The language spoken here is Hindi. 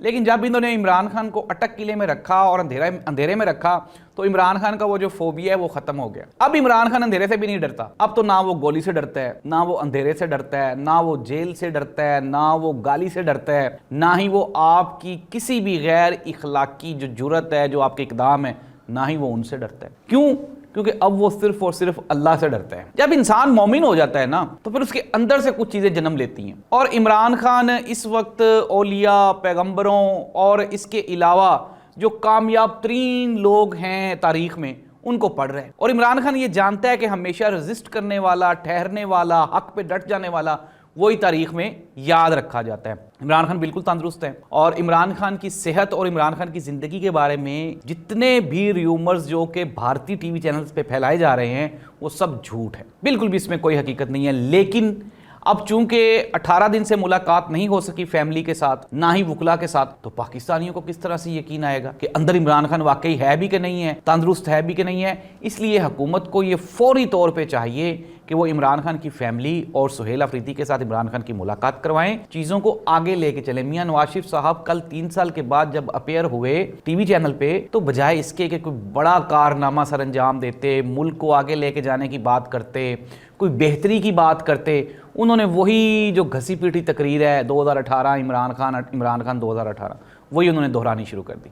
लेकिन जब इन्होंने इमरान खान को अटक किले में रखा और अंधेरे में रखा तो इमरान खान का वो जो फोबिया है वो खत्म हो गया। अब इमरान खान अंधेरे से भी नहीं डरता। अब तो ना वो गोली से डरता है, ना वो अंधेरे से डरता है, ना वो जेल से डरता है, ना वो गाली से डरता है, ना ही वो आपकी किसी भी गैर इखलाकी जो जुर्रत है, जो आपके इकदाम है, ना ही वो उनसे डरता है। क्यों? क्योंकि अब वो सिर्फ और सिर्फ अल्लाह से डरता है। जब इंसान मोमिन हो जाता है ना तो फिर उसके अंदर से कुछ चीज़ें जन्म लेती हैं। और इमरान खान इस वक्त औलिया, पैगंबरों और इसके अलावा जो कामयाब तरीन लोग हैं तारीख में उनको पढ़ रहे हैं। और इमरान खान ये जानता है कि हमेशा रजिस्ट करने वाला, ठहरने वाला, हक पे डट जाने वाला वही तारीख में याद रखा जाता है। इमरान खान बिल्कुल तंदुरुस्त है और इमरान खान की सेहत और इमरान खान की ज़िंदगी के बारे में जितने भी र्यूमर्स जो कि भारतीय टीवी चैनल्स पे फैलाए जा रहे हैं वो सब झूठ है, बिल्कुल भी इसमें कोई हकीकत नहीं है। लेकिन अब चूंकि 18 दिन से मुलाकात नहीं हो सकी फैमिली के साथ, ना ही वुकला के साथ, तो पाकिस्तानियों को किस तरह से यकीन आएगा कि अंदर इमरान खान वाकई है भी कि नहीं है, तंदुरुस्त है भी कि नहीं है। इसलिए हुकूमत को ये फौरी तौर पे चाहिए कि वो इमरान खान की फैमिली और सुहेल अफरीदी के साथ इमरान खान की मुलाकात करवाएं, चीज़ों को आगे लेके चलें। मियां नवाज शरीफ साहब कल 3 साल के बाद जब अपेयर हुए टीवी चैनल पे, तो बजाय इसके कि कोई बड़ा कारनामा सर अंजाम देते, मुल्क को आगे लेके जाने की बात करते, कोई बेहतरी की बात करते, उन्होंने वही जो घसी पीटी तकरीर है 2018 इमरान खान 2018 वही उन्होंने दोहरानी शुरू कर दी।